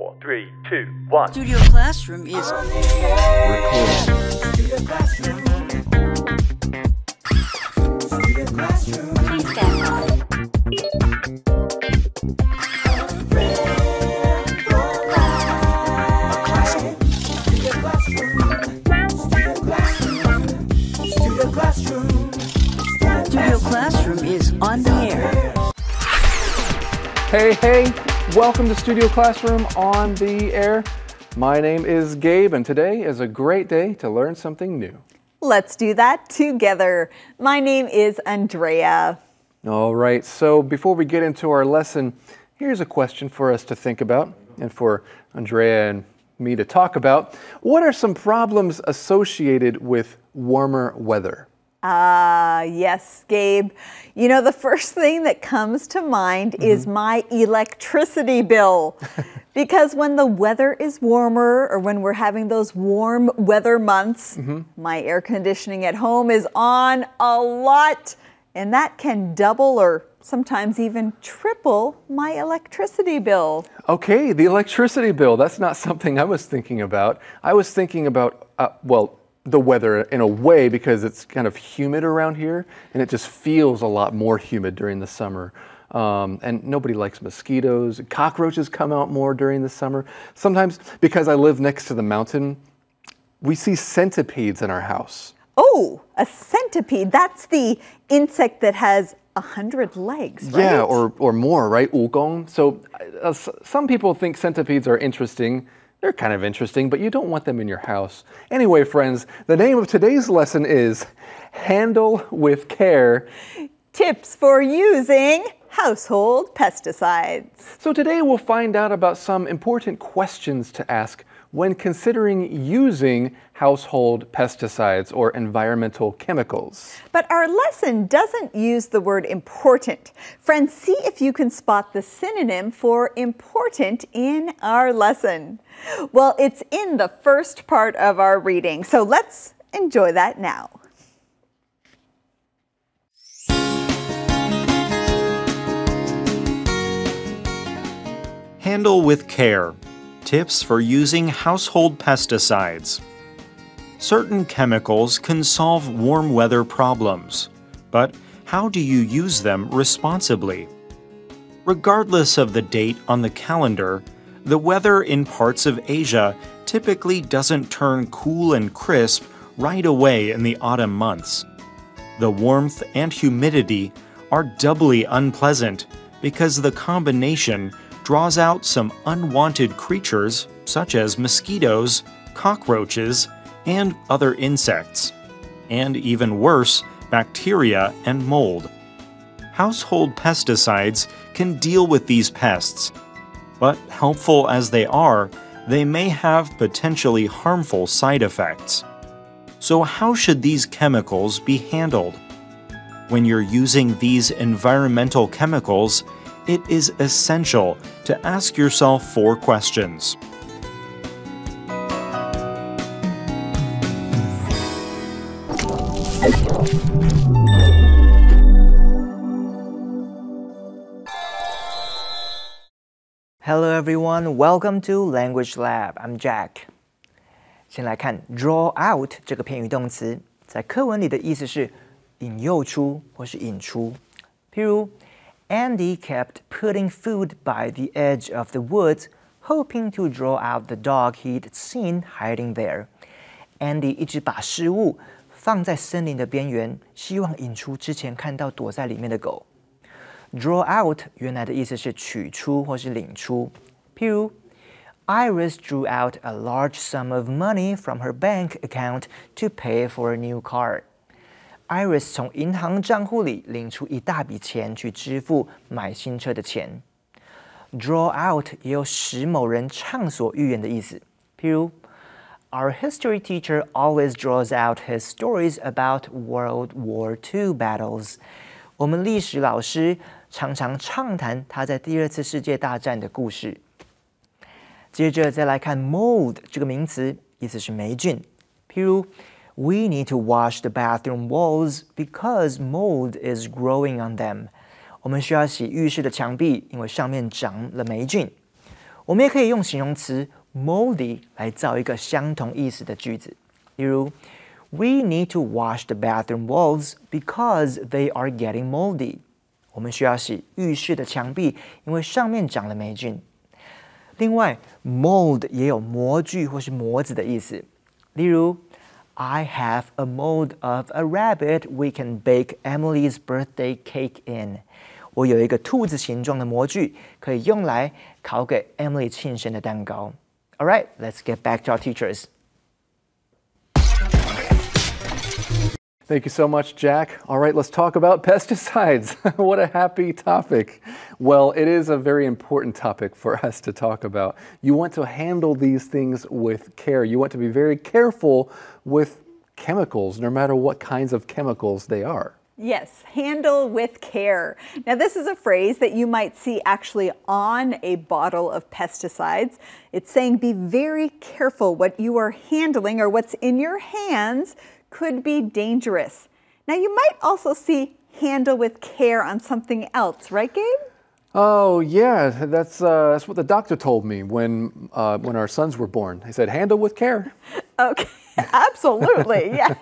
4, 3, 2, 1. Studio Classroom is recording. Please stand by. Studio Classroom is on the air. Hey, welcome to Studio Classroom on the air. My name is Gabe, and today is a great day to learn something new. Let's do that together. My name is Andrea. All right, so before we get into our lesson, here's a question for us to think about and for Andrea and me to talk about. What are some problems associated with warmer weather? Yes, Gabe. You know, the first thing that comes to mind is my electricity bill. Because when the weather is warmer or when we're having those warm weather months, my air conditioning at home is on a lot. And that can double or sometimes even triple my electricity bill. Okay, the electricity bill. That's not something I was thinking about. I was thinking about, the weather in a way because it's kind of humid around here and it just feels a lot more humid during the summer. And nobody likes mosquitoes. Cockroaches come out more during the summer. Sometimes, because I live next to the mountain, we see centipedes in our house. Oh, a centipede. That's the insect that has 100 legs, right? Yeah, or more, right? 蜈蚣. So some people think centipedes are interesting. They're kind of interesting, but you don't want them in your house. Anyway, friends, the name of today's lesson is Handle with Care. Tips for using household pesticides. So today we'll find out about some important questions to ask when considering using household pesticides or environmental chemicals. But our lesson doesn't use the word important. Friends, see if you can spot the synonym for important in our lesson. Well, it's in the first part of our reading, so let's enjoy that now. Handle with care. Tips for using household pesticides. Certain chemicals can solve warm weather problems, but how do you use them responsibly? Regardless of the date on the calendar, the weather in parts of Asia typically doesn't turn cool and crisp right away in the autumn months. The warmth and humidity are doubly unpleasant because the combination draws out some unwanted creatures such as mosquitoes, cockroaches, and other insects, and even worse, bacteria and mold. Household pesticides can deal with these pests, but helpful as they may have potentially harmful side effects. So how should these chemicals be handled? When you're using these environmental chemicals, it is essential to ask yourself 4 questions. Hello everyone, welcome to Language Lab. I'm Jack. 先来看 draw out 这个片语动词，在课文里的意思是引诱出或是引出。譬如 Andy kept putting food by the edge of the woods, hoping to draw out the dog he'd seen hiding there. Andy 一直把食物放在森林的边缘，希望引出之前看到躲在里面的狗。Draw out 原来的意思是取出或是领出，譬如 Iris drew out a large sum of money from her bank account to pay for a new car. Iris 从银行账户里领出一大笔钱去支付买新车的钱。Draw out 也有使某人畅所欲言的意思，譬如 Our history teacher always draws out his stories about World War II battles. 我们历史老师常常畅谈他在第2次世界大战的故事。接着再来看 mold 这个名词，意思是霉菌，譬如 We need to wash the bathroom walls because mold is growing on them. 我们需要洗浴室的墙壁，因为上面长了霉菌。我们也可以用形容词 moldy 来造一个相同意思的句子。例如 We need to wash the bathroom walls because they are getting moldy. 我们需要洗浴室的墙壁，因为上面长了霉菌。另外 mold 也有模具或是模子的意思。例如 I have a mold of a rabbit we can bake Emily's birthday cake in. 我有一个兔子形状的模具，可以用来烤给 Emily 庆生的蛋糕。All right, let's get back to our teachers. Thank you so much, Jack. All right, let's talk about pesticides. What a happy topic. Well, it is a very important topic for us to talk about. You want to handle these things with care. You want to be very careful with chemicals, no matter what kinds of chemicals they are. Yes, handle with care. Now, this is a phrase that you might see actually on a bottle of pesticides. It's saying be very careful. What you are handling or what's in your hands could be dangerous. Now, you might also see handle with care on something else, right, Gabe? Oh, yeah, that's what the doctor told me when our sons were born. He said, handle with care. Okay, absolutely, yes.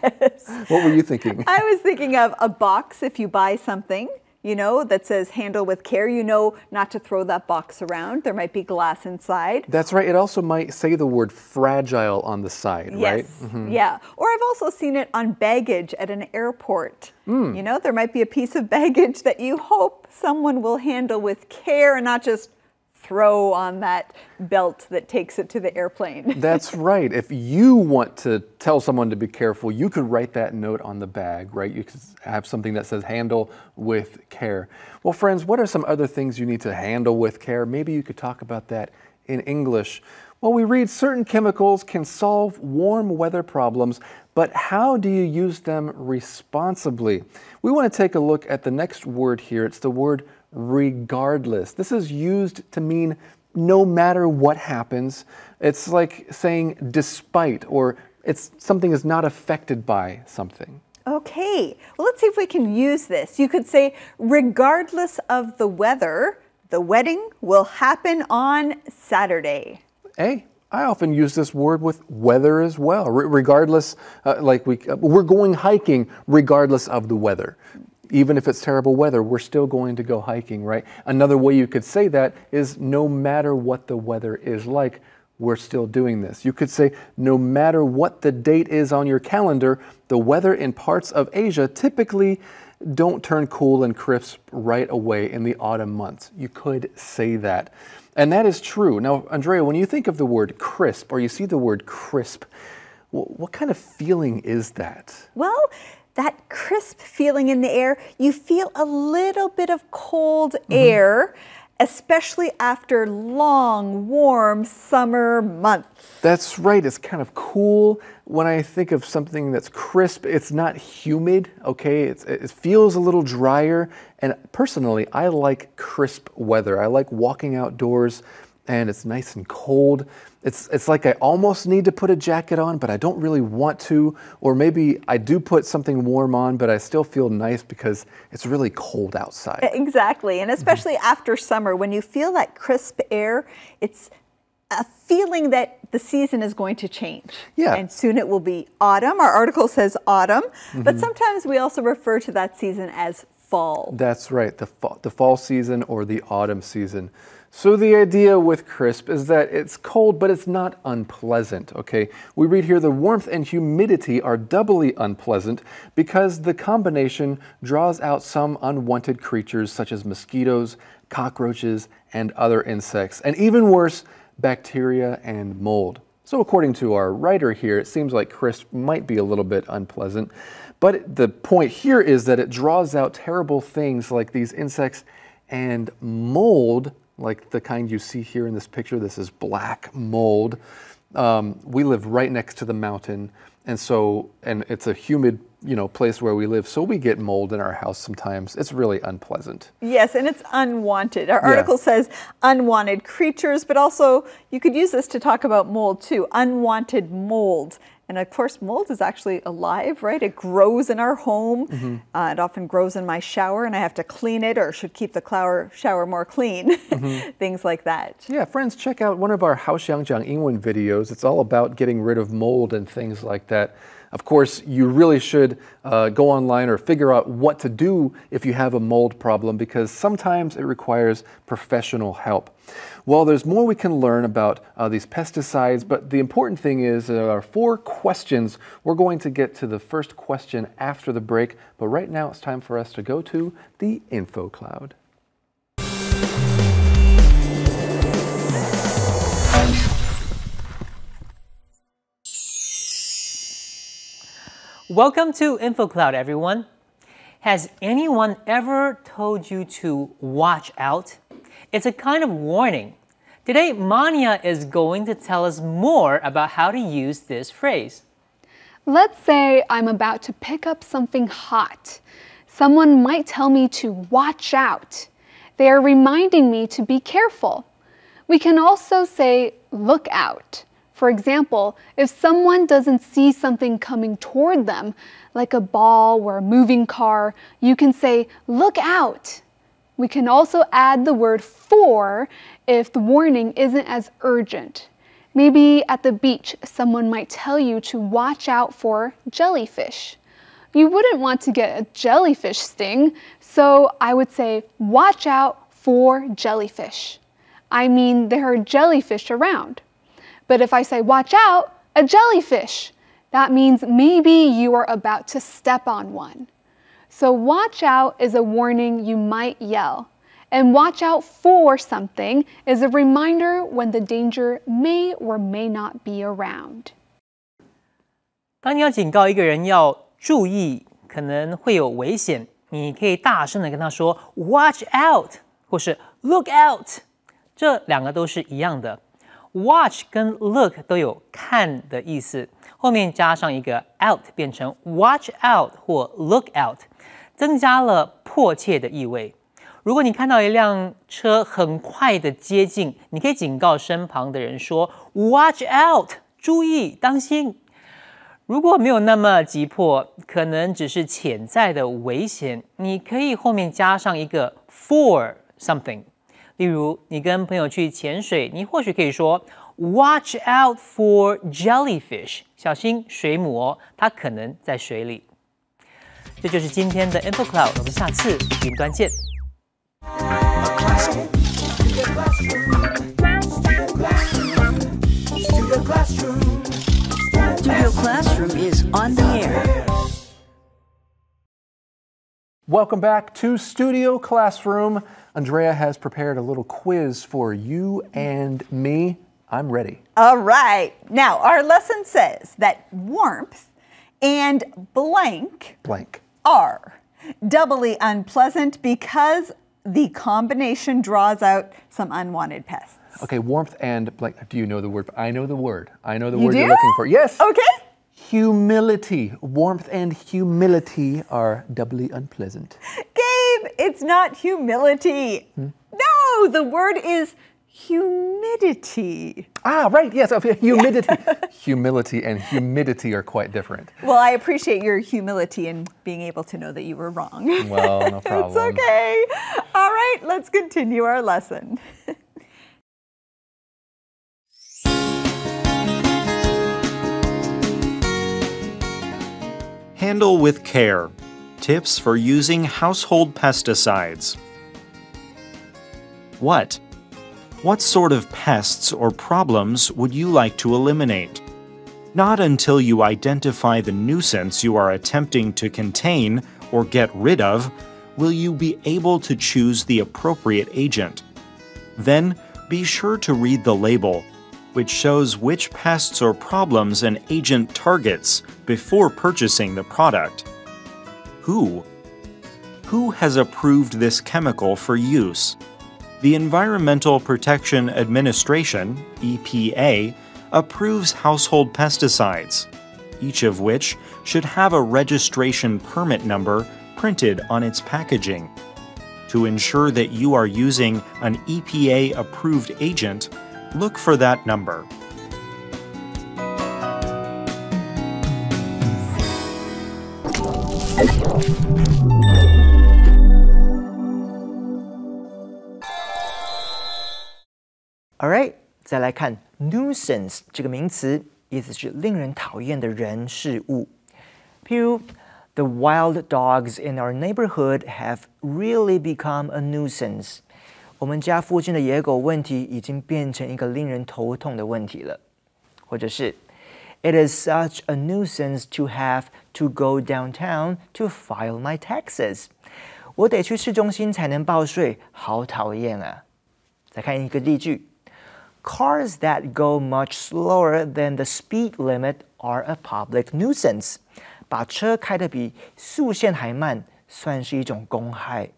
What were you thinking? I was thinking of a box if you buy something, you know, that says handle with care. You know not to throw that box around. There might be glass inside. That's right. It also might say the word fragile on the side, right? Yes, yeah. Or I've also seen it on baggage at an airport. You know, there might be a piece of baggage that you hope someone will handle with care and not just throw on that belt that takes it to the airplane. That's right. If you want to tell someone to be careful, you could write that note on the bag, right? You could have something that says handle with care. Well, friends, what are some other things you need to handle with care? Maybe you could talk about that in English. Well, we read certain chemicals can solve warm weather problems, but how do you use them responsibly? We want to take a look at the next word here. It's the word regardless. This is used to mean no matter what happens. It's like saying despite, or it's something is not affected by something. Okay, well, let's see if we can use this. You could say, regardless of the weather, the wedding will happen on Saturday. Hey, I often use this word with weather as well. Regardless, we're going hiking regardless of the weather. Even if it's terrible weather, we're still going to go hiking, right? Another way you could say that is no matter what the weather is like, we're still doing this. You could say no matter what the date is on your calendar, the weather in parts of Asia typically don't turn cool and crisp right away in the autumn months. You could say that. And that is true. Now, Andrea, when you think of the word crisp or you see the word crisp, what kind of feeling is that? Well, that crisp feeling in the air, you feel a little bit of cold air, especially after long, warm summer months. That's right. It's kind of cool. When I think of something that's crisp, it's not humid, okay? It feels a little drier. And personally, I like crisp weather. I like walking outdoors and it's nice and cold. It's like I almost need to put a jacket on, but I don't really want to. Or maybe I do put something warm on, but I still feel nice because it's really cold outside. Exactly, and especially after summer, when you feel that crisp air, it's a feeling that the season is going to change. Yeah. And soon it will be autumn. Our article says autumn, but sometimes we also refer to that season as fall. That's right, the fall season or the autumn season. So the idea with crisp is that it's cold, but it's not unpleasant, okay? We read here the warmth and humidity are doubly unpleasant because the combination draws out some unwanted creatures such as mosquitoes, cockroaches, and other insects, and even worse, bacteria and mold. So according to our writer here, it seems like crisp might be a little bit unpleasant, but the point here is that it draws out terrible things like these insects and mold, like the kind you see here in this picture. This is black mold. We live right next to the mountain, and it's a humid, place where we live, so we get mold in our house sometimes. It's really unpleasant. Yes, and it's unwanted. Our article says unwanted creatures, but also you could use this to talk about mold too. Unwanted mold. And of course, mold is actually alive, right? It grows in our home. It often grows in my shower, and I have to clean it or should keep the shower more clean. Things like that. Yeah, friends, check out one of our 好想讲英文 videos. It's all about getting rid of mold and things like that. Of course, you really should go online or figure out what to do if you have a mold problem, because sometimes it requires professional help. Well, there's more we can learn about these pesticides, but the important thing is there are 4 questions. We're going to get to the first question after the break, but right now it's time for us to go to the info cloud. Welcome to InfoCloud, everyone. Has anyone ever told you to watch out? It's a kind of warning. Today, Mania is going to tell us more about how to use this phrase. Let's say I'm about to pick up something hot. Someone might tell me to watch out. They are reminding me to be careful. We can also say look out. For example, if someone doesn't see something coming toward them, like a ball or a moving car, you can say, look out. We can also add the word for if the warning isn't as urgent. Maybe at the beach, someone might tell you to watch out for jellyfish. You wouldn't want to get a jellyfish sting, so I would say, watch out for jellyfish. I mean, there are jellyfish around. But if I say, watch out, a jellyfish, that means maybe you are about to step on one. So watch out is a warning you might yell. And watch out for something is a reminder when the danger may or may not be around. 当你要警告一个人要注意，可能会有危险，你可以大声的跟他说 "Watch out" 或是 "Look out"， 这两个都是一样的。Watch 跟 look 都有看的意思，后面加上一个 out 变成 watch out 或 look out， 增加了迫切的意味。如果你看到一辆车很快的接近，你可以警告身旁的人说 watch out， 注意，当心。如果没有那么急迫，可能只是潜在的危险，你可以后面加上一个 for something。例如，你跟朋友去潜水，你或许可以说 "Watch out for jellyfish"， 小心水母哦，它可能在水里。这就是今天的 InfoCloud， 我们下次云端见。Studio Classroom is on the air. Welcome back to Studio Classroom. Andrea has prepared a little quiz for you and me. I'm ready. All right. Now, our lesson says that warmth and blank are doubly unpleasant because the combination draws out some unwanted pests. Okay, warmth and blank. Do you know the word? I know the word. I know the You word do? you're looking for. Yes. Okay. Humility. Warmth and humility are doubly unpleasant. Gabe, it's not humility. No, the word is humidity. Ah, right. Yes. Okay. Humidity. Humility and humidity are quite different. Well, I appreciate your humility in being able to know that you were wrong. Well, no problem. It's okay. All right, let's continue our lesson. Handle with care. Tips for using household pesticides. What sort of pests or problems would you like to eliminate? Not until you identify the nuisance you are attempting to contain or get rid of will you be able to choose the appropriate agent. Then, be sure to read the label, which shows which pests or problems an agent targets before purchasing the product. Who has approved this chemical for use? The Environmental Protection Administration, EPA, approves household pesticides, each of which should have a registration permit number printed on its packaging. To ensure that you are using an EPA-approved agent, look for that number. Alright， 再来看 nuisance 这个名词，意思是令人讨厌的人事物。譬如 The wild dogs in our neighborhood have really become a nuisance. 我们家附近的野狗问题已经变成一个令人头痛的问题了。或者是 It is such a nuisance to have to go downtown to file my taxes. 我得去市中心才能报税，好讨厌啊。再看一个例句。Cars that go much slower than the speed limit are a public nuisance. 把车开得比速限还慢，算是一种公害。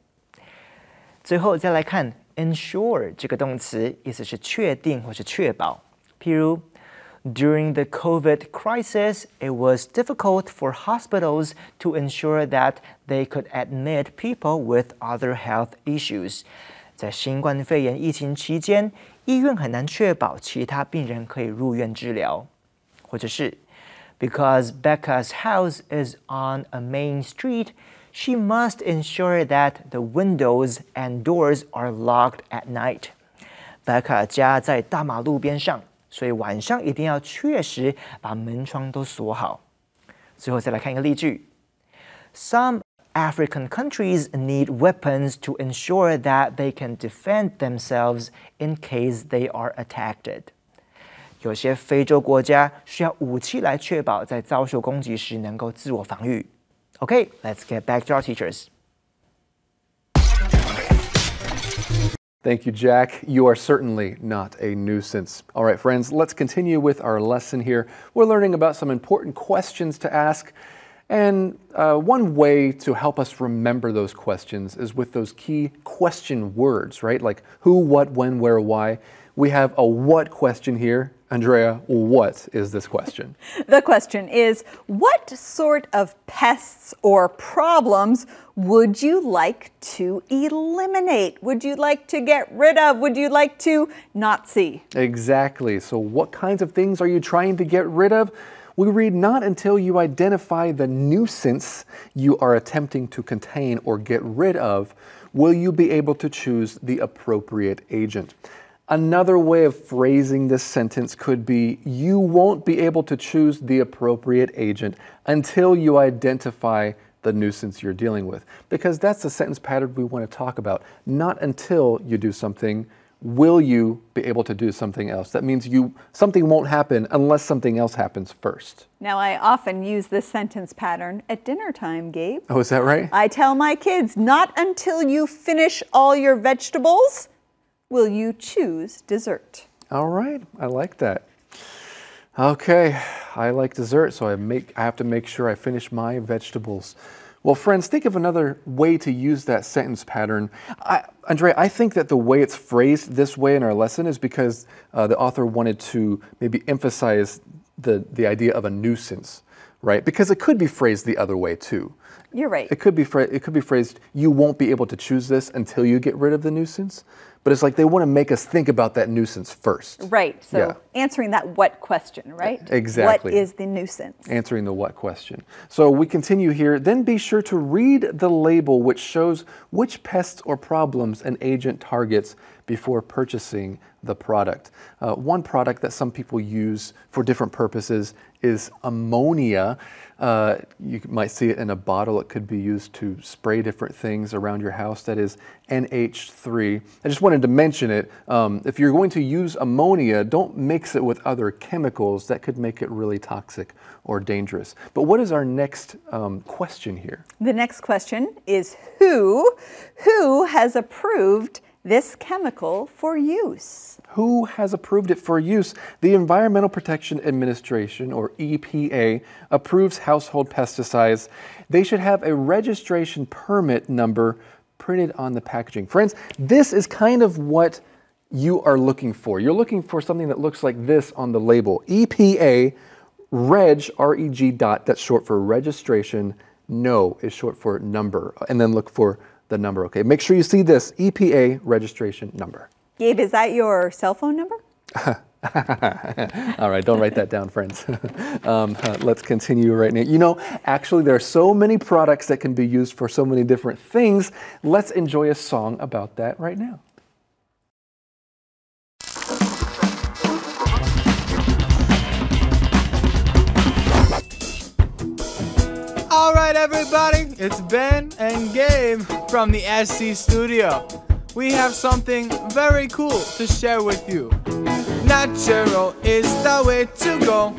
最后再来看 ensure 这个动词，意思是确定或是确保。譬如 During the COVID crisis, it was difficult for hospitals to ensure that they could admit people with other health issues. 在新冠肺炎疫情期间，医院很难确保其他病人可以入院治疗。或者是 Because Becca's house is on a main street, she must ensure that the windows and doors are locked at night. Becca 家在大马路边上，所以晚上一定要确实把门窗都锁好。最后再来看一个例句 ：Some African countries need weapons to ensure that they can defend themselves in case they are attacked. 有些非洲国家需要武器来确保在遭受攻击时能够自我防御。Okay, let's get back to our teachers. Thank you, Jack. You are certainly not a nuisance. All right, friends, let's continue with our lesson here. We're learning about some important questions to ask. And one way to help us remember those questions is with those key question words, right? Like who, what, when, where, why. We have a what question here. Andrea, what is this question? The question is, what sort of pests or problems would you like to eliminate? Would you like to get rid of? Would you like to not see? Exactly. So what kinds of things are you trying to get rid of? We read not until you identify the nuisance you are attempting to contain or get rid of, will you be able to choose the appropriate agent. Another way of phrasing this sentence could be, you won't be able to choose the appropriate agent until you identify the nuisance you're dealing with. Because that's the sentence pattern we want to talk about. Not until you do something, will you be able to do something else. That means something won't happen unless something else happens first. Now, I often use this sentence pattern at dinner time, Gabe. Oh, is that right? I tell my kids, not until you finish all your vegetables will you choose dessert. All right, I like that. Okay, I like dessert, so I have to make sure I finish my vegetables. Well, friends, think of another way to use that sentence pattern. Andrea, I think that the way it's phrased this way in our lesson is because the author wanted to maybe emphasize the idea of a nuisance, right? Because it could be phrased the other way too. You're right. It could be phrased, you won't be able to choose this until you get rid of the nuisance. But it's like they want to make us think about that nuisance first. Right. So answering that what question, right? Exactly. What is the nuisance? Answering the what question. So we continue here. Then be sure to read the label which shows which pests or problems an agent targets before purchasing the product. One product that some people use for different purposes is ammonia. You might see it in a bottle. It could be used to spray different things around your house. That is NH3. I just wanted to mention it. If you're going to use ammonia, don't mix it with other chemicals that could make it really toxic or dangerous. But what is our next question here? The next question is who has approved this chemical for use? Who has approved it for use? The Environmental Protection Administration, or EPA, approves household pesticides. They should have a registration permit number printed on the packaging. Friends, this is kind of what you are looking for. You're looking for something that looks like this on the label. EPA, reg, R-E-G dot, that's short for registration. No is short for number. And then look for the number, okay? Make sure you see this, EPA registration number. Gabe, is that your cell phone number? All right, don't write that down, friends. Let's continue right now. You know, actually, there are so many products that can be used for so many different things. Let's enjoy a song about that right now. All right, everybody, it's Ben and Gabe from the SC Studio. We have something very cool to share with you. Natural is the way to go.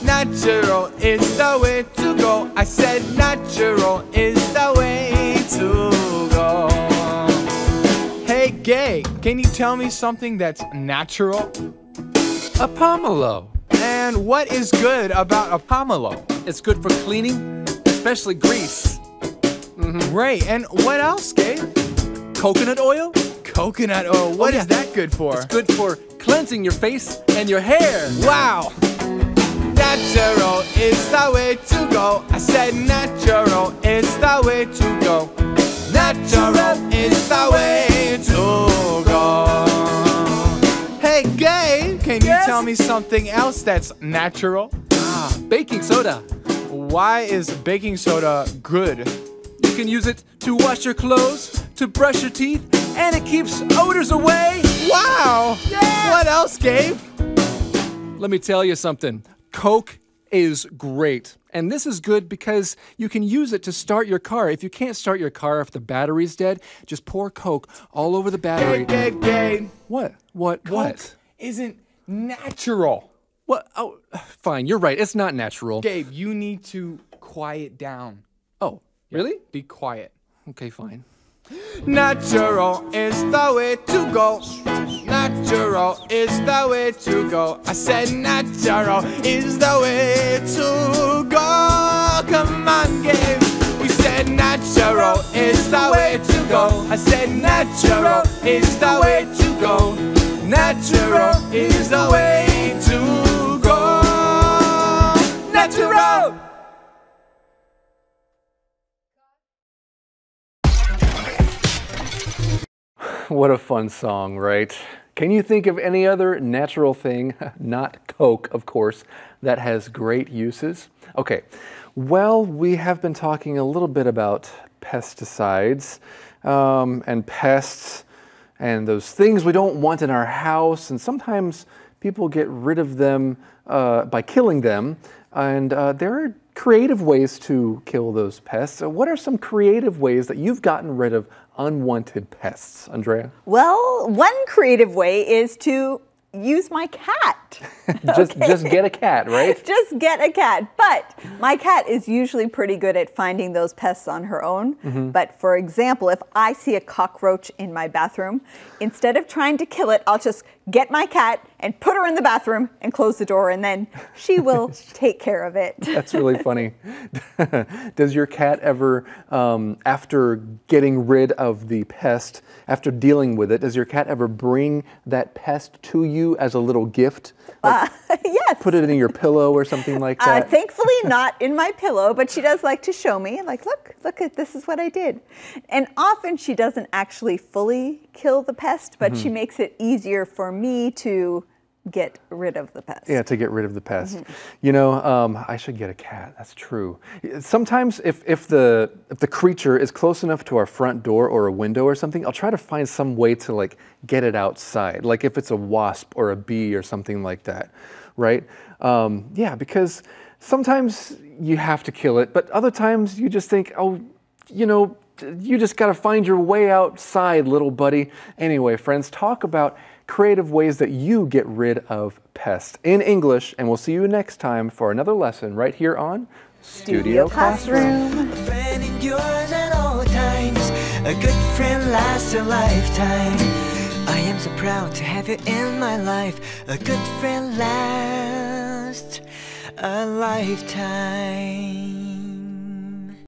Natural is the way to go. I said natural is the way to go. Hey, Gabe, can you tell me something that's natural? A pomelo. And what is good about a pomelo? It's good for cleaning, especially grease. Great. And what else, Gabe? Coconut oil? Coconut oil. What is that good for? It's good for cleansing your face and your hair. Wow. Natural is the way to go. I said natural is the way to go. Natural is the way to go. Hey, Gabe, can you tell me something else that's natural? Baking soda. Why is baking soda good? You can use it to wash your clothes, to brush your teeth, and it keeps odors away. Wow! Yeah. What else, Gabe? Let me tell you something. Coke is great. And this is good because you can use it to start your car. If you can't start your car if the battery's dead, just pour Coke all over the battery. Gabe. What? Coke isn't natural. What? Oh, fine. You're right. It's not natural. Gabe, you need to quiet down. Oh, really? Be quiet. Okay, fine. Natural is the way to go. Natural is the way to go. I said natural is the way to go. Come on, Gabe. We said natural is the way to go. I said natural is the way to go. Natural is the way to go. Natural. What a fun song, right? Can you think of any other natural thing, not Coke, of course, that has great uses? Okay, well, we have been talking a little bit about pesticides and pests and those things we don't want in our house, and sometimes people get rid of them by killing them, and there are creative ways to kill those pests. What are some creative ways that you've gotten rid of unwanted pests, Andrea? Well, one creative way is to use my cat. Just get a cat, right? Just get a cat. But my cat is usually pretty good at finding those pests on her own. But for example, if I see a cockroach in my bathroom, instead of trying to kill it, I'll just get my cat and put her in the bathroom and close the door, and then she will take care of it. That's really funny. Does your cat ever, after getting rid of the pest, after dealing with it, does your cat ever bring that pest to you as a little gift? Like, Yes. put it in your pillow or something like that? Thankfully not in my pillow, but she does like to show me, like, look at this is what I did. And often she doesn't actually fully kill the pest, but she makes it easier for me to get rid of the pest. Yeah, to get rid of the pest. You know, I should get a cat. That's true. Sometimes if the creature is close enough to our front door or a window or something, I'll try to find some way to like get it outside. Like if it's a wasp or a bee or something like that, right? Yeah, because sometimes you have to kill it, but other times you just think, oh, you know, you just got to find your way outside, little buddy. Anyway, friends, talk about creative ways that you get rid of pests in English, and we'll see you next time for another lesson right here on Studio Classroom. A friend endures at all times. A good friend lasts a lifetime. I am so proud to have you in my life. A good friend lasts a lifetime.